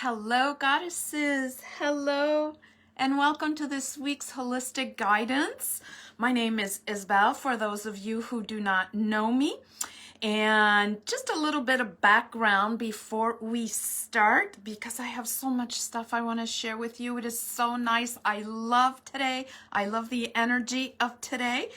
Hello, goddesses. Hello, and welcome to this week's holistic guidance. My name is Isabelle, for those of you who do not know me. And just a little bit of background before we start, because I have so much stuff I want to share with you. It is so nice. I love today. I love the energy of today.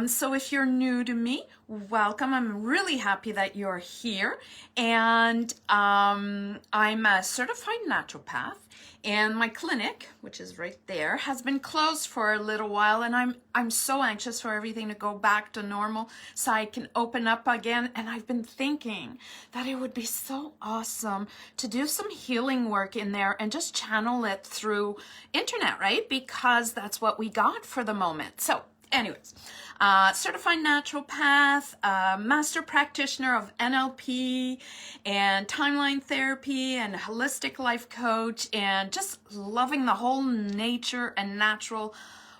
So if you're new to me, welcome. I'm really happy that you're here. And I'm a certified naturopath. And my clinic, which is right there, has been closed for a little while, and I'm so anxious for everything to go back to normal so I can open up again. And I've been thinking that it would be so awesome to do some healing work in there and just channel it through internet, right? Because that's what we got for the moment. So anyways, certified naturopath, master practitioner of NLP and timeline therapy and holistic life coach, and just loving the whole nature and natural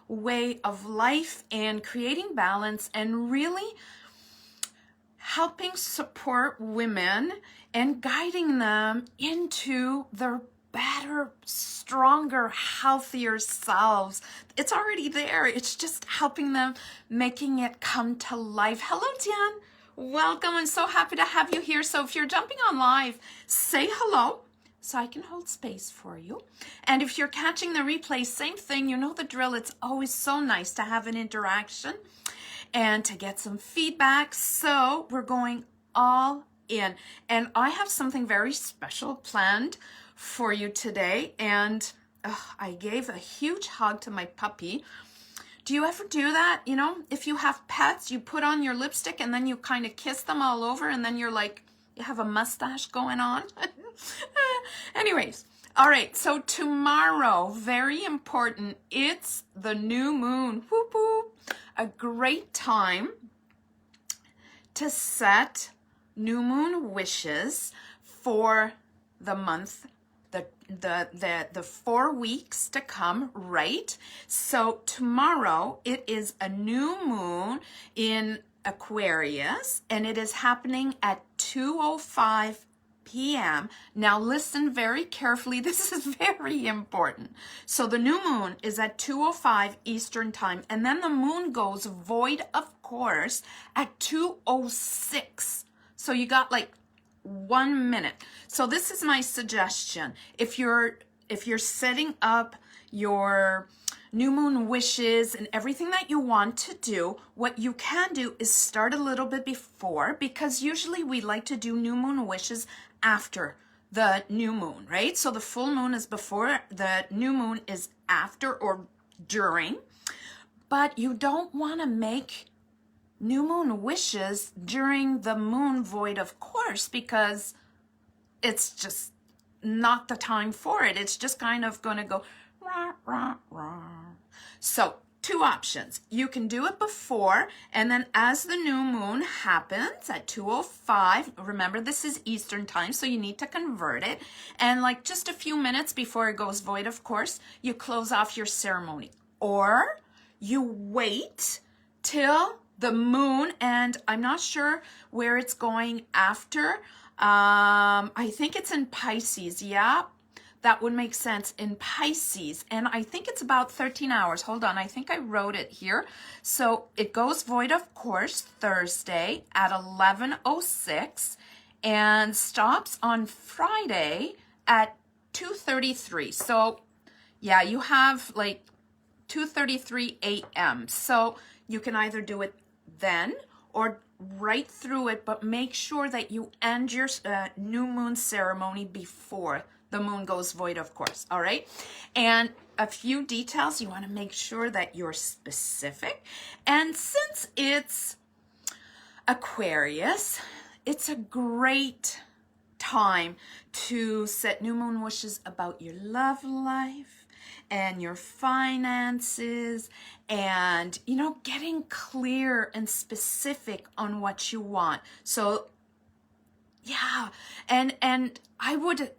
way of life and creating balance and really helping support women and guiding them into their better, stronger, healthier selves. It's already there. It's just helping them, making it come to life. Hello, Tian. Welcome. I'm so happy to have you here. So if you're jumping on live, say hello so I can hold space for you. And if you're catching the replay, same thing. You know the drill. It's always so nice to have an interaction and to get some feedback. So we're going all in. And I have something very special planned for you today. And I gave a huge hug to my puppy. Do you ever do that? You know, if you have pets, you put on your lipstick and then you kind of kiss them all over, and then you're like, you have a mustache going on. Anyways, all right, so tomorrow, very important, it's the new moon. Whoop, whoop. A great time to set new moon wishes for the month, the 4 weeks to come, right? So tomorrow it is a new moon in Aquarius, and it is happening at 2:05 p.m. Now listen very carefully. This is very important. So the new moon is at 2:05 Eastern time, and then the moon goes void of course at 2:06. So you got like 1 minute. So this is my suggestion. If you're setting up your new moon wishes and everything that you want to do, what you can do is start a little bit before, because usually we like to do new moon wishes after the new moon, right? So the full moon is before, the new moon is after or during, but you don't want to make new moon wishes during the moon void of course, because it's just not the time for it. It's just kind of going to go rah, rah, rah. So 2 options. You can do it before, and then as the new moon happens at 2:05, remember this is Eastern time, so you need to convert it, and like just a few minutes before it goes void of course, you close off your ceremony. Or you wait till the moon, and I'm not sure where it's going after. I think it's in Pisces. Yeah, that would make sense, in Pisces. And I think it's about 13 hours. Hold on, I think I wrote it here. So it goes void of course Thursday at 11:06 and stops on Friday at 2:33. So yeah, you have like 2:33 a.m. So you can either do it then or right through it, but make sure that you end your new moon ceremony before the moon goes void of course. All right, and a few details. You want to make sure that you're specific, and since it's Aquarius, it's a great time to set new moon wishes about your love life and your finances, and you know, getting clear and specific on what you want. So yeah, and I would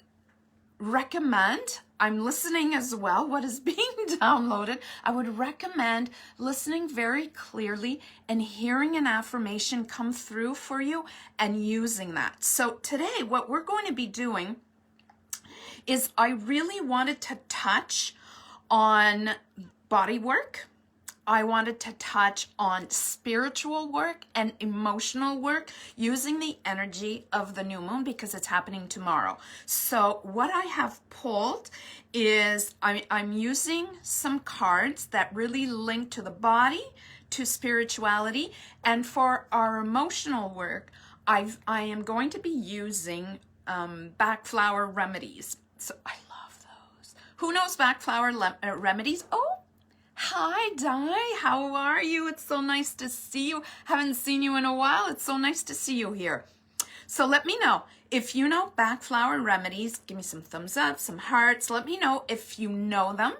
recommend, I'm listening as well, what is being downloaded. I would recommend listening very clearly and hearing an affirmation come through for you and using that. So today what we're going to be doing is I really wanted to touch on body work. I wanted to touch on spiritual work and emotional work using the energy of the new moon because it's happening tomorrow. So what I have pulled is I'm using some cards that really link to the body, to spirituality, and for our emotional work, I am going to be using back flower remedies. So I love those. Who knows back flower remedies? Oh, hi, Di. How are you? It's so nice to see you. Haven't seen you in a while. It's so nice to see you here. So let me know if you know back flower remedies. Give me some thumbs up, some hearts. Let me know if you know them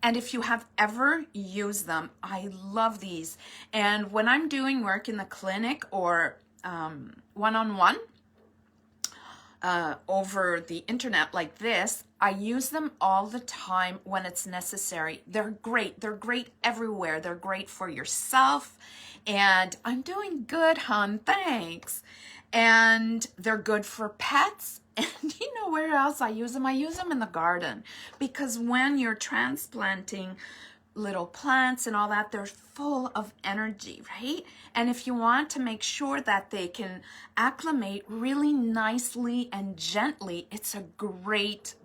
and if you have ever used them. I love these. And when I'm doing work in the clinic or one-on-one, over the internet like this, I use them all the time when it's necessary. They're great. They're great everywhere. They're great for yourself. And I'm doing good, hon. Thanks. And they're good for pets. And you know where else I use them? I use them in the garden because when you're transplanting little plants and all that, they're full of energy, right? And if you want to make sure that they can acclimate really nicely and gently, it's a great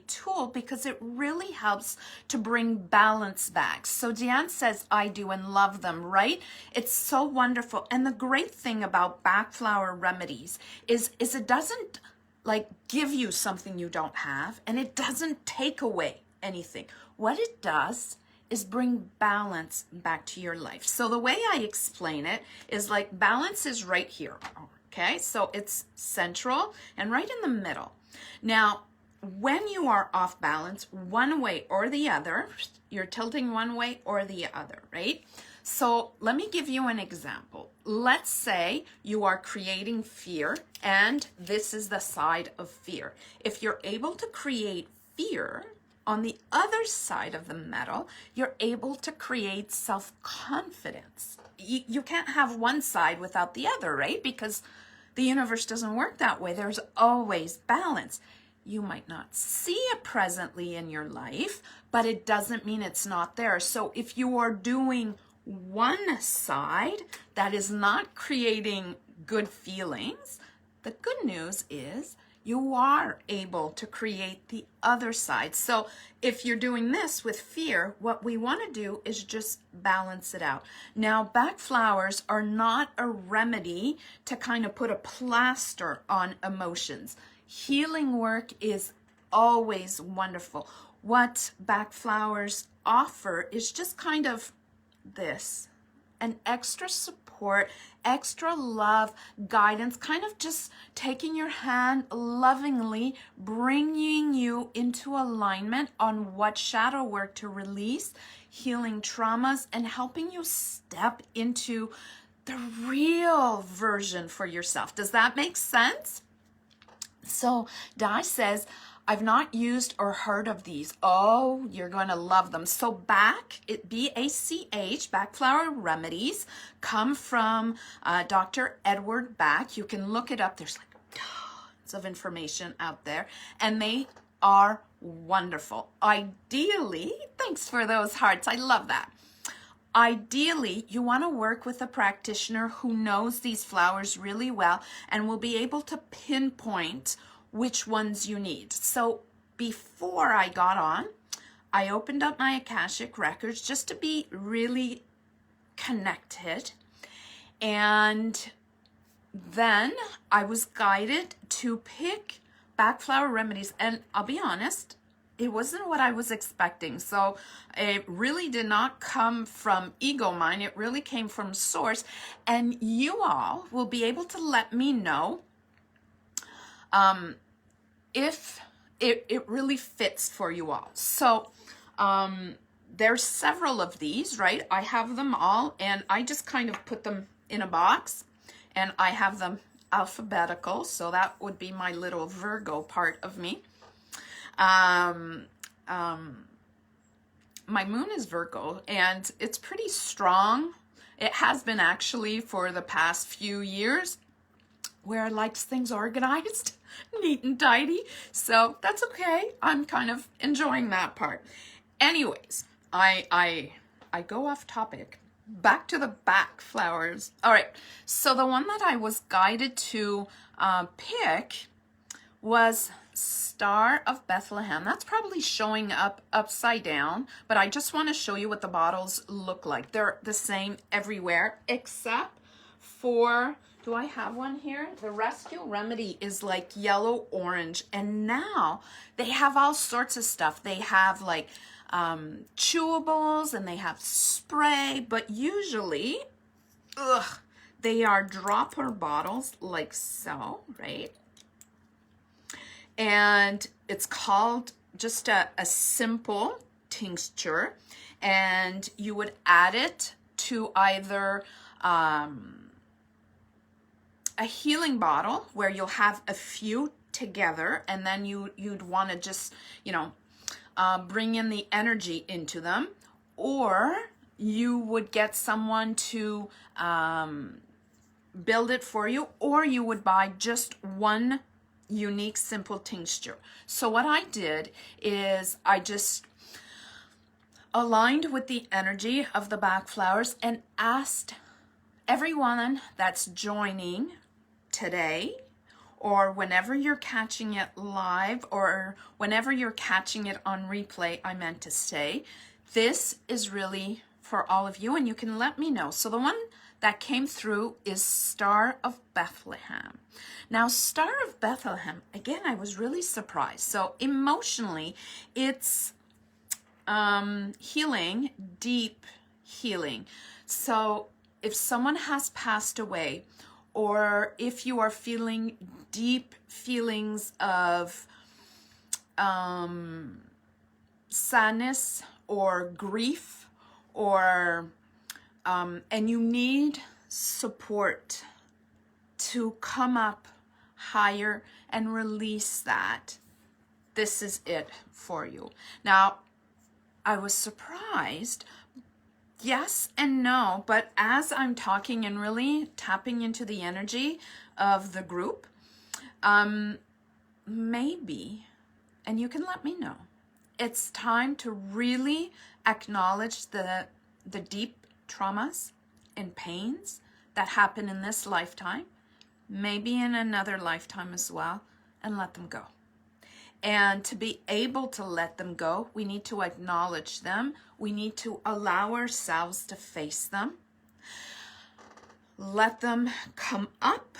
tool because it really helps to bring balance back. So Deanne says, I do and love them, right? It's so wonderful. And the great thing about back flower remedies is it doesn't like give you something you don't have, and it doesn't take away anything. What it does is bring balance back to your life. So the way I explain it is like balance is right here, okay? So it's central and right in the middle. Now, when you are off balance one way or the other, you're tilting one way or the other, right? So let me give you an example. Let's say you are creating fear and this is the side of fear. If you're able to create fear, on the other side of the metal, you're able to create self-confidence. You can't have one side without the other, right? Because the universe doesn't work that way. There's always balance. You might not see it presently in your life, but it doesn't mean it's not there. So if you are doing one side that is not creating good feelings, the good news is you are able to create the other side. So if you're doing this with fear, what we want to do is just balance it out. Now, back flowers are not a remedy to kind of put a plaster on emotions. Healing work is always wonderful. What back flowers offer is just kind of this, an extra support, extra love, guidance, kind of just taking your hand lovingly, bringing you into alignment on what shadow work to release, healing traumas, and helping you step into the real version for yourself. Does that make sense? So Di says, I've not used or heard of these. Oh, you're going to love them. So B-A-C-H, Back Flower Remedies, come from Dr. Edward Bach. You can look it up. There's like tons of information out there, and they are wonderful. Ideally, thanks for those hearts. I love that. Ideally, you want to work with a practitioner who knows these flowers really well and will be able to pinpoint which ones you need. So before I got on, I opened up my Akashic records just to be really connected. And then I was guided to pick back flower remedies. And I'll be honest, it wasn't what I was expecting. So it really did not come from ego mind. It really came from source. And you all will be able to let me know if it really fits for you all. So there's several of these, right? I have them all, and I just kind of put them in a box, and I have them alphabetical. So that would be my little Virgo part of me. My moon is Virgo, and it's pretty strong. It has been actually for the past few years. where I likes things organized, neat and tidy. So that's okay. I'm kind of enjoying that part. Anyways, I go off topic. Back to the back flowers. All right. So the one that I was guided to pick was Star of Bethlehem. That's probably showing up upside down, but I just want to show you what the bottles look like. They're the same everywhere except for, do I have one here? The Rescue Remedy is like yellow orange, and now they have all sorts of stuff. They have like chewables and they have spray, but usually they are dropper bottles like so, right? And it's called just a simple tincture, and you would add it to either a healing bottle where you'll have a few together, and then you'd want to just, you know, bring in the energy into them, or you would get someone to build it for you, or you would buy just one unique simple tincture. So what I did is I just aligned with the energy of the back flowers and asked everyone that's joining today, or whenever you're catching it live, or whenever you're catching it on replay, I meant to say, this is really for all of you, and you can let me know. So the one that came through is Star of Bethlehem. Now, Star of Bethlehem, again, I was really surprised. So emotionally, it's healing, deep healing. So if someone has passed away, or if you are feeling deep feelings of sadness or grief, or and you need support to come up higher and release that, this is it for you. Now, I was surprised, yes and no, but as I'm talking and really tapping into the energy of the group, maybe, and you can let me know, it's time to really acknowledge the deep traumas and pains that happen in this lifetime, maybe in another lifetime as well, and let them go. And to be able to let them go, we need to acknowledge them. We need to allow ourselves to face them. Let them come up,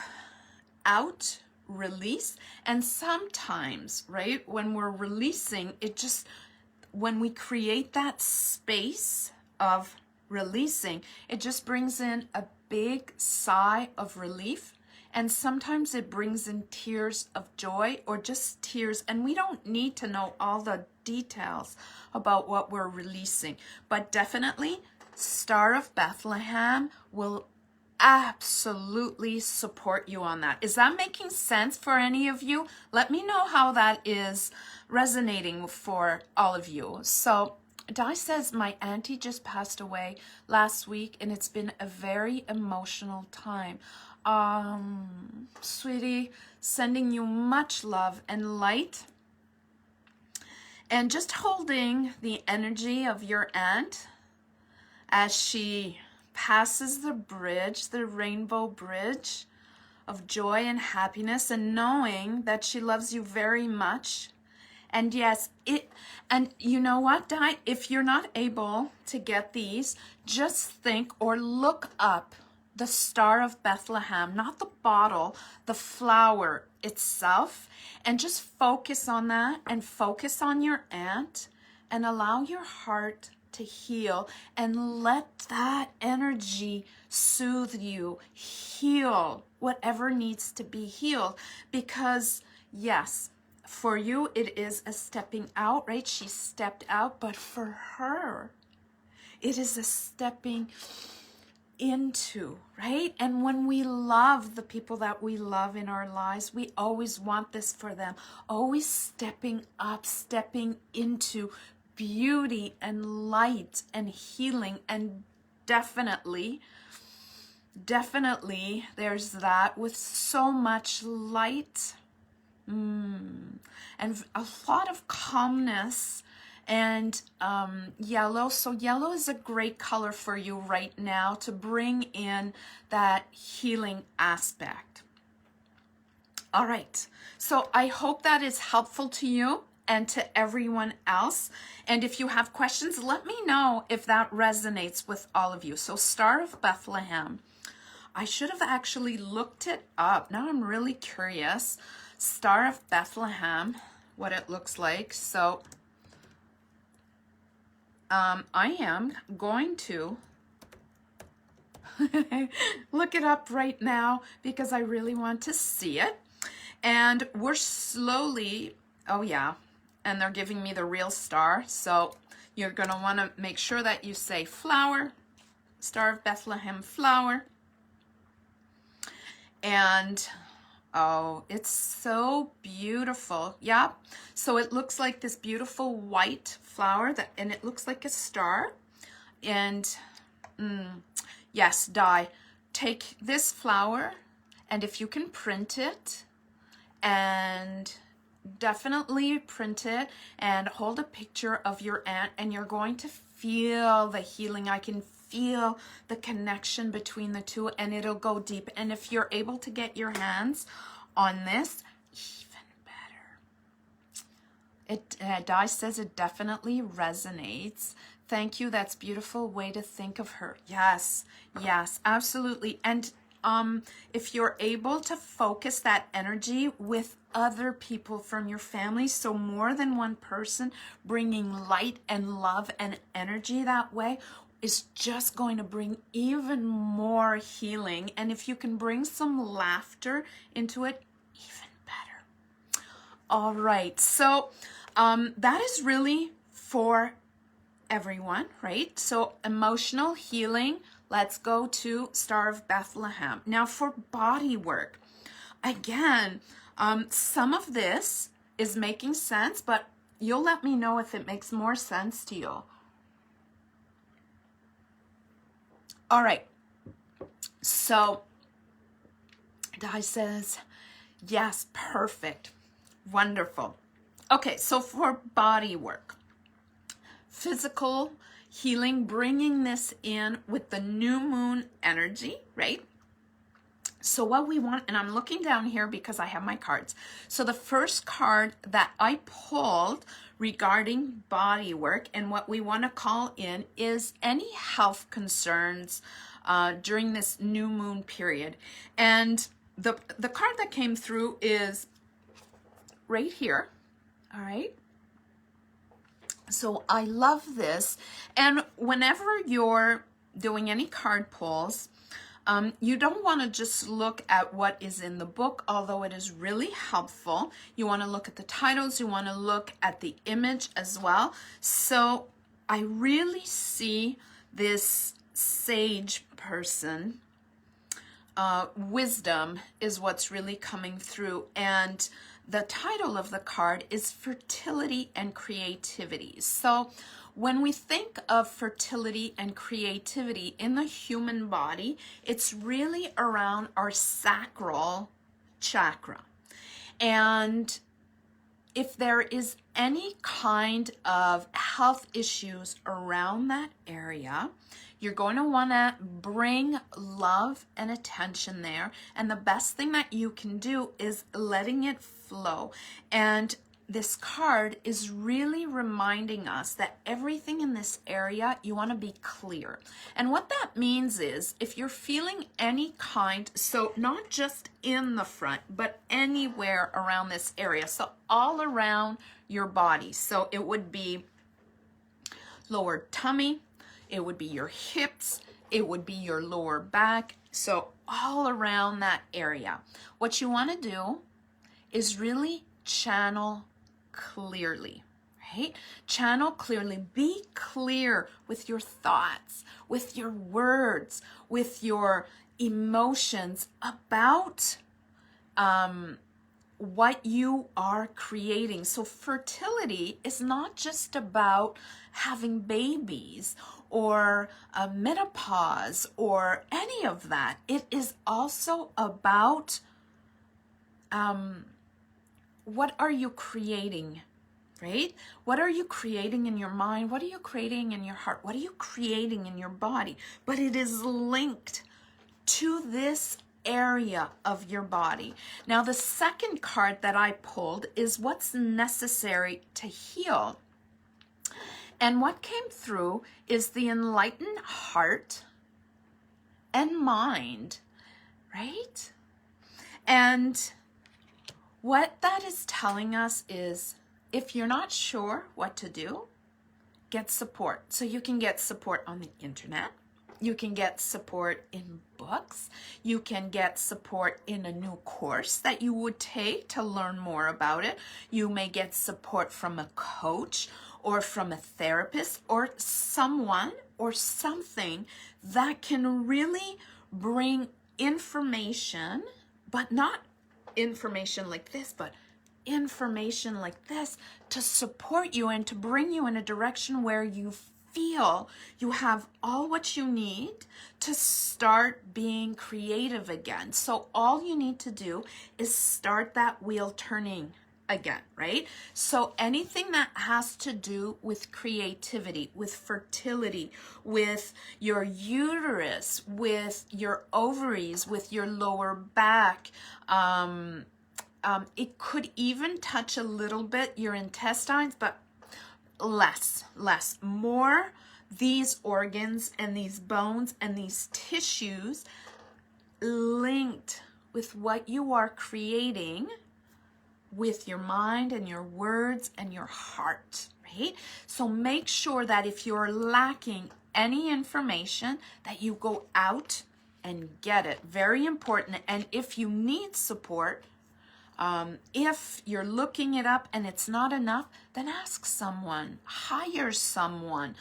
out, release. And sometimes, right, when we're releasing, it just, when we create that space of releasing, it just brings in a big sigh of relief. And sometimes it brings in tears of joy, or just tears. And we don't need to know all the details about what we're releasing. But definitely, Star of Bethlehem will absolutely support you on that. Is that making sense for any of you? Let me know how that is resonating for all of you. So Di says, my auntie just passed away last week, and it's been a very emotional time. Sweetie, sending you much love and light, and just holding the energy of your aunt as she passes the bridge, the rainbow bridge of joy and happiness, and knowing that she loves you very much. And yes, and you know what, Di, if you're not able to get these, just think or look up the Star of Bethlehem, not the bottle, the flower itself, and just focus on that and focus on your aunt, and allow your heart to heal, and let that energy soothe you, heal whatever needs to be healed. Because yes, for you it is a stepping out, right? She stepped out, but for her it is a stepping into, right? And when we love the people that we love in our lives, we always want this for them, always stepping up, stepping into beauty and light and healing. And definitely definitely there's that with so much light and a lot of calmness and yellow. So yellow is a great color for you right now to bring in that healing aspect. All right, so I hope that is helpful to you and to everyone else. And if you have questions, let me know if that resonates with all of you. So Star of Bethlehem, I should have actually looked it up. Now I'm really curious. Star of Bethlehem, what it looks like. So I am going to look it up right now because I really want to see it. And we're slowly, oh yeah, and they're giving me the real star. So you're gonna wanna make sure that you say flower, Star of Bethlehem flower. And oh, it's so beautiful. Yeah, so it looks like this beautiful white flower and it looks like a star. And yes, Di, take this flower, and if you can print it, and definitely print it and hold a picture of your aunt, and you're going to feel the healing. I can feel the connection between the two, and it'll go deep. And if you're able to get your hands on this, even better. Di says it definitely resonates. Thank you. That's a beautiful way to think of her. Yes, yes, absolutely. And if you're able to focus that energy with other people from your family, so more than one person bringing light and love and energy that way is just going to bring even more healing. And if you can bring some laughter into it, even better. All right, so that is really for everyone, right? So emotional healing. Let's go to Star of Bethlehem. Now for body work, again, some of this is making sense, but you'll let me know if it makes more sense to you. All right, so Di says, yes, perfect, wonderful. Okay, so for body work, physical healing, bringing this in with the new moon energy, right? So what we want, and I'm looking down here because I have my cards. So the first card that I pulled regarding body work and what we want to call in is any health concerns during this new moon period. And the card that came through is right here, all right? So I love this. And whenever you're doing any card pulls, you don't want to just look at what is in the book, although it is really helpful. You want to look at the titles. You want to look at the image as well. So I really see this sage person. Wisdom is what's really coming through. And the title of the card is Fertility and Creativity. So when we think of fertility and creativity in the human body, it's really around our sacral chakra. And if there is any kind of health issues around that area, you're going to want to bring love and attention there. And the best thing that you can do is letting it flow. And this card is really reminding us that everything in this area, you want to be clear. And what that means is if you're feeling any kind, so not just in the front, but anywhere around this area, so all around your body. So it would be lower tummy, it would be your hips, it would be your lower back, so all around that area. What you want to do is really channel clearly, right? Channel clearly. Be clear with your thoughts, with your words, with your emotions about what you are creating. So fertility is not just about having babies or menopause or any of that. It is also about what are you creating, right? What are you creating in your mind? What are you creating in your heart? What are you creating in your body? But it is linked to this area of your body. Now, the second card that I pulled is what's necessary to heal. And what came through is the enlightened heart and mind, right? And what that is telling us is if you're not sure what to do, get support. So you can get support on the internet. You can get support in books. You can get support in a new course that you would take to learn more about it. You may get support from a coach or from a therapist or someone or something that can really bring information, but not information like this, but information like this to support you and to bring you in a direction where you feel you have all what you need to start being creative again. So all you need to do is start that wheel turning again, right? So anything that has to do with creativity, with fertility, with your uterus, with your ovaries, with your lower back, it could even touch a little bit your intestines, but less. More these organs and these bones and these tissues linked with what you are creating with your mind and your words and your heart, right? So make sure that if you're lacking any information, that you go out and get it. Very important. And if you need support, if you're looking it up and it's not enough, then ask someone, hire someone,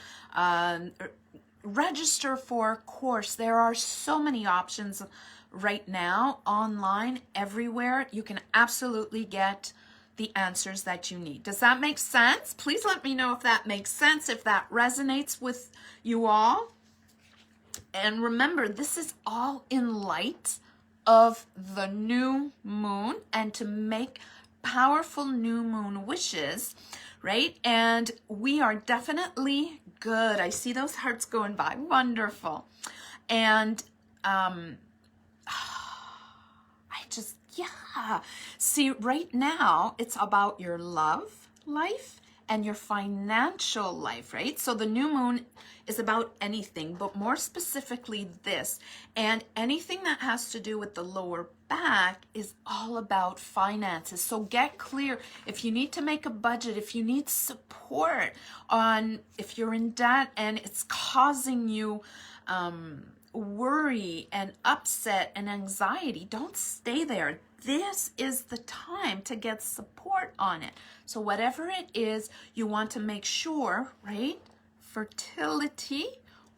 register for a course. There are so many options right now online, everywhere. You can absolutely get the answers that you need. Does that make sense? Please let me know if that makes sense, if that resonates with you all. And remember, this is all in light of the new moon and to make powerful new moon wishes, right? And we are definitely good. I see those hearts going by. Wonderful. And see, right now it's about your love life and your financial life, right? So the new moon is about anything, but more specifically this. And anything that has to do with the lower back is all about finances. So get clear. If you need to make a budget, if you need support on, if you're in debt and it's causing you worry and upset and anxiety, don't stay there. This is the time to get support on it. So whatever it is, you want to make sure, right? Fertility,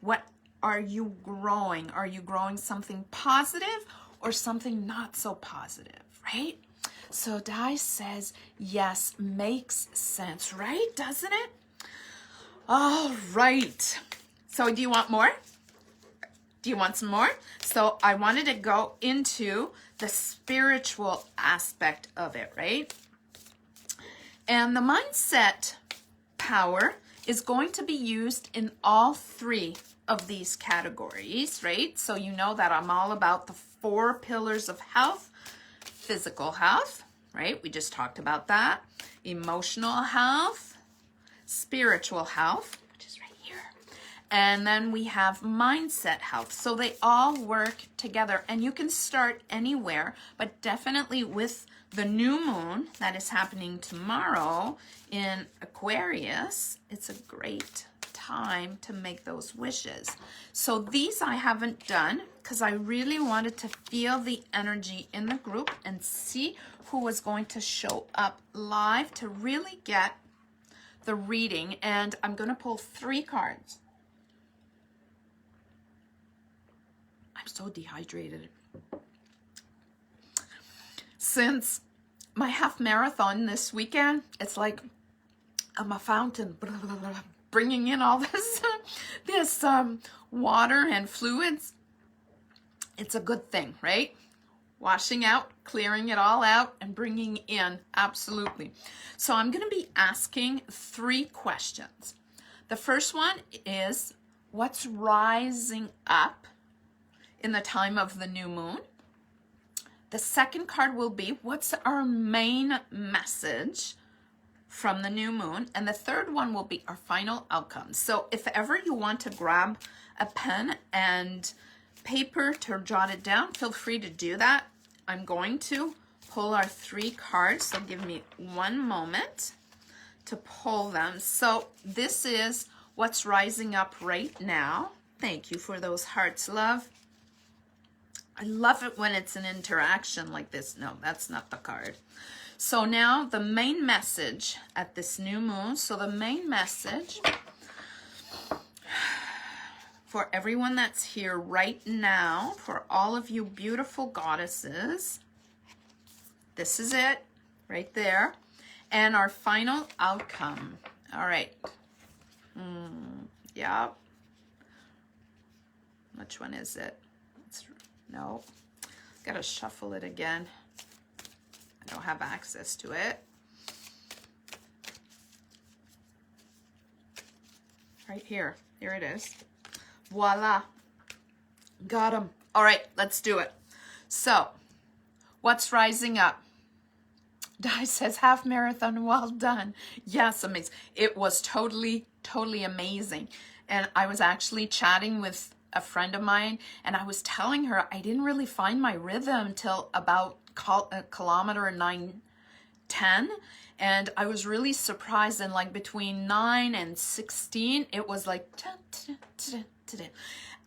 what are you growing? Are you growing something positive or something not so positive, right? So Di says, yes, makes sense, right? Doesn't it? All right. So do you want more? Do you want some more? So I wanted to go into the spiritual aspect of it, right? And the mindset power is going to be used in all three of these categories, right? So you know that I'm all about the 4 pillars of health. Physical health, right? We just talked about that. Emotional health, spiritual health, which is right here. And then we have mindset health. So they all work together, and you can start anywhere, but definitely with the new moon that is happening tomorrow in Aquarius, it's a great time to make those wishes. So these I haven't done because I really wanted to feel the energy in the group and see who was going to show up live to really get the reading. And I'm going to pull 3 cards. I'm so dehydrated. Since my half marathon this weekend, it's like I'm a fountain, blah, blah, blah, bringing in all this water and fluids. It's a good thing, right? Washing out, clearing it all out, and bringing in, absolutely. So I'm going to be asking 3 questions. The first one is, what's rising up in the time of the new moon? The second card will be, what's our main message from the new moon? And the third one will be our final outcome. So if ever you want to grab a pen and paper to jot it down, feel free to do that. I'm going to pull our 3 cards, so give me one moment to pull them. So this is what's rising up right now. Thank you for those hearts, love. I love it when it's an interaction like this. No, that's not the card. So now the main message at this new moon. So the main message for everyone that's here right now, for all of you beautiful goddesses, this is it right there. And our final outcome. All right. Yeah. Which one is it? No. Gotta shuffle it again. I don't have access to it. Right here. Here it is. Voila. Got him. All right, let's do it. So, what's rising up? Di says, half marathon, well done. Yes, amazing. It was totally amazing. And I was actually chatting with a friend of mine, and I was telling her I didn't really find my rhythm till about kilometer 9:10. And I was really surprised, and like between 9 and 16, it was like,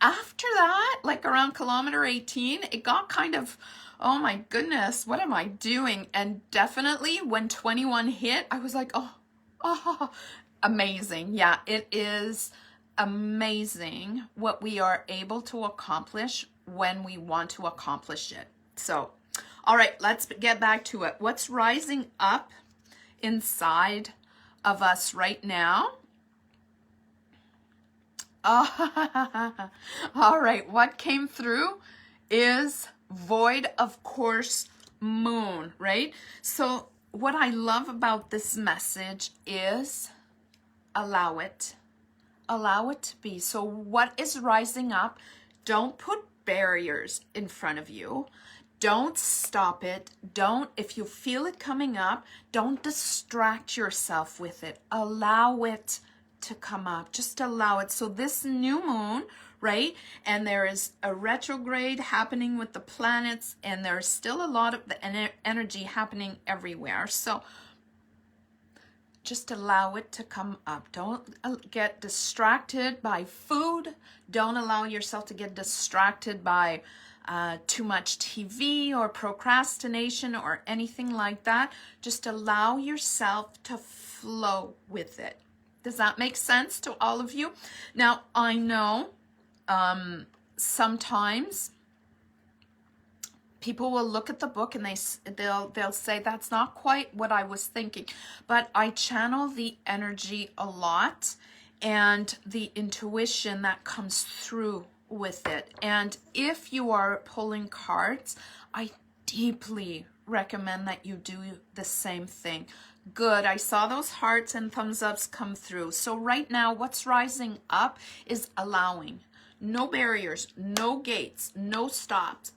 after that, like around kilometer 18, it got kind of, oh my goodness, what am I doing? And definitely when 21 hit, I was like, oh, amazing. Yeah, it is amazing what we are able to accomplish when we want to accomplish it. So, all right, let's get back to it. What's rising up inside of us right now? Oh, all right, what came through is void of course moon, right? So what I love about this message is allow it to be. So what is rising up, don't put barriers in front of you. Don't stop it. Don't, if you feel it coming up, don't distract yourself with it. Allow it to come up. Just allow it. So this new moon, right? And there is a retrograde happening with the planets, and there's still a lot of the energy happening everywhere. So just allow it to come up. Don't get distracted by food. Don't allow yourself to get distracted by too much TV or procrastination or anything like that. Just allow yourself to flow with it. Does that make sense to all of you? Now, I know sometimes people will look at the book and they'll say that's not quite what I was thinking, but I channel the energy a lot and the intuition that comes through with it. And if you are pulling cards, I deeply recommend that you do the same thing. Good. I saw those hearts and thumbs ups come through. So right now, what's rising up is allowing. No barriers, no gates, no stops.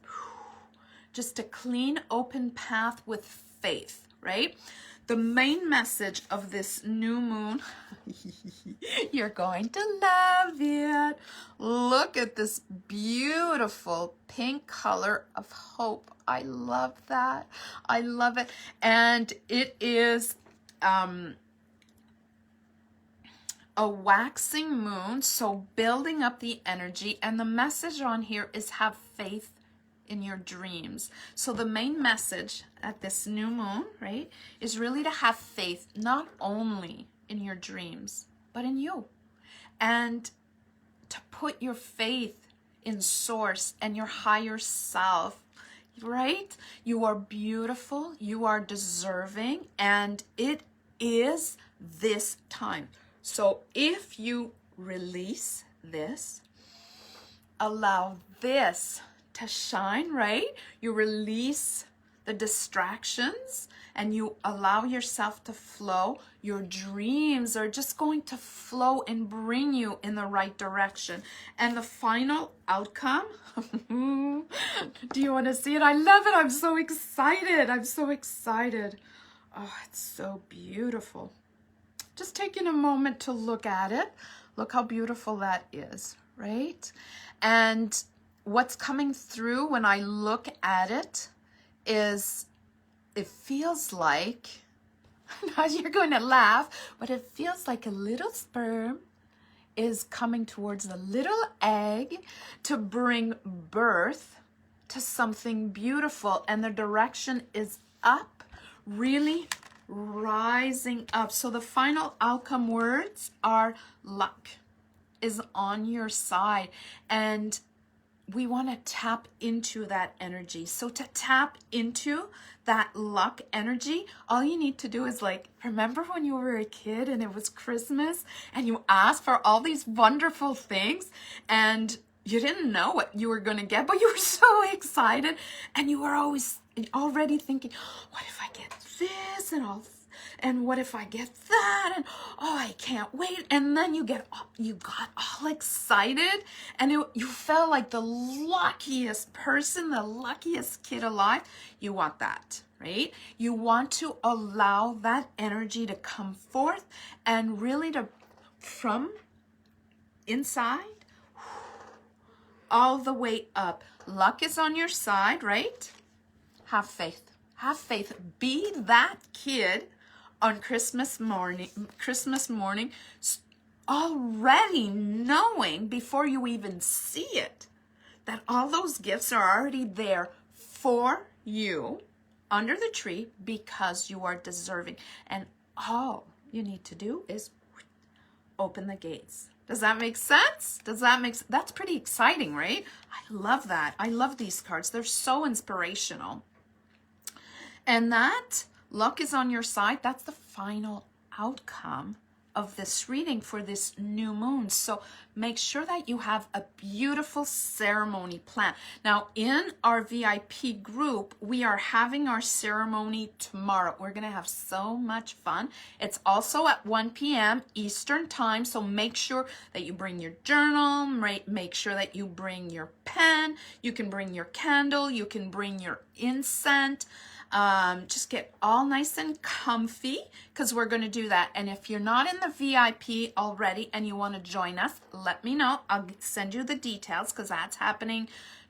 Just a clean, open path with faith, right? The main message of this new moon, you're going to love it. Look at this beautiful pink color of hope. I love that. I love it. And it is a waxing moon, so building up the energy. And the message on here is have faith in your dreams. So the main message at this new moon, right, is really to have faith not only in your dreams, but in you. And to put your faith in source and your higher self. right? You are beautiful, you are deserving, and it is this time. So if you release this, allow this to shine, right? You release the distractions and you allow yourself to flow. Your dreams are just going to flow and bring you in the right direction. And the final outcome, do you want to see it? I love it. I'm so excited. I'm so excited. Oh, it's so beautiful. Just taking a moment to look at it. Look how beautiful that is, right? And what's coming through when I look at it is, it feels like, now you're going to laugh, but it feels like a little sperm is coming towards the little egg to bring birth to something beautiful. And the direction is up, really rising up. So the final outcome words are luck is on your side, and we want to tap into that energy. So to tap into that luck energy, all you need to do is, like, remember when you were a kid and it was Christmas and you asked for all these wonderful things and you didn't know what you were going to get, but you were so excited and you were always already thinking, what if I get this and what if I get that, and oh, I can't wait. And then you got all excited and you felt like the luckiest person, the luckiest kid alive. You want that, right? You want to allow that energy to come forth and really to, from inside all the way up. Luck is on your side, right? Have faith. Have faith. Be that kid on Christmas morning, already knowing before you even see it that all those gifts are already there for you under the tree because you are deserving. And all you need to do is open the gates. Does that make sense? That's pretty exciting, right? I love that. I love these cards. They're so inspirational. And that luck is on your side. That's the final outcome of this reading for this new moon. So make sure that you have a beautiful ceremony planned. Now, in our VIP group, we are having our ceremony tomorrow. We're going to have so much fun. It's also at 1 p.m. Eastern time. So make sure that you bring your journal, make sure that you bring your pen. You can bring your candle. You can bring your incense. Just get all nice and comfy because we're going to do that. And if you're not in the VIP already and you want to join us, let me know. I'll send you the details because that's happening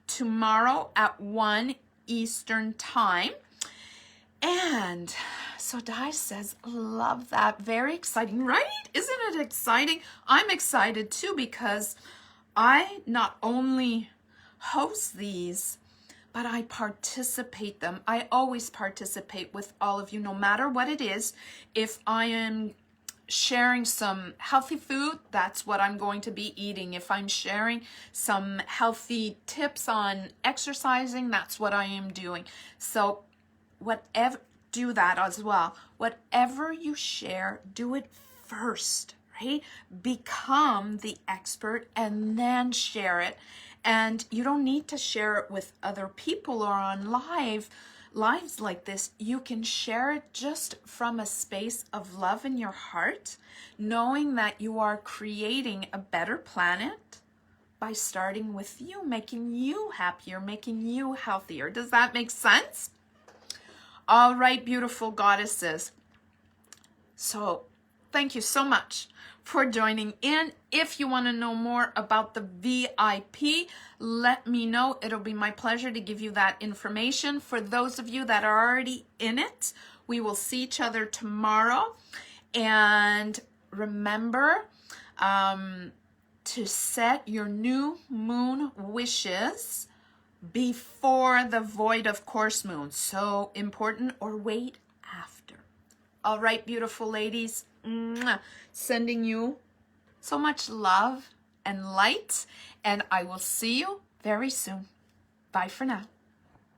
tomorrow at 1 Eastern time. And so Di says, love that. Very exciting, right? Isn't it exciting? I'm excited too because I not only host these, but I participate them. I always participate with all of you, no matter what it is. If I am sharing some healthy food, that's what I'm going to be eating. If I'm sharing some healthy tips on exercising, that's what I am doing. So whatever, do that as well. Whatever you share, do it first, right? Become the expert and then share it. And you don't need to share it with other people or on lives like this. You can share it just from a space of love in your heart, knowing that you are creating a better planet by starting with you, making you happier, making you healthier. Does that make sense? All right, beautiful goddesses. So thank you so much for joining in. If you want to know more about the VIP, let me know. It'll be my pleasure to give you that information. For those of you that are already in it, we will see each other tomorrow. And remember to set your new moon wishes before the void of course moon. So important, or wait after. All right, beautiful ladies. Sending you so much love and light, and I will see you very soon. Bye for now.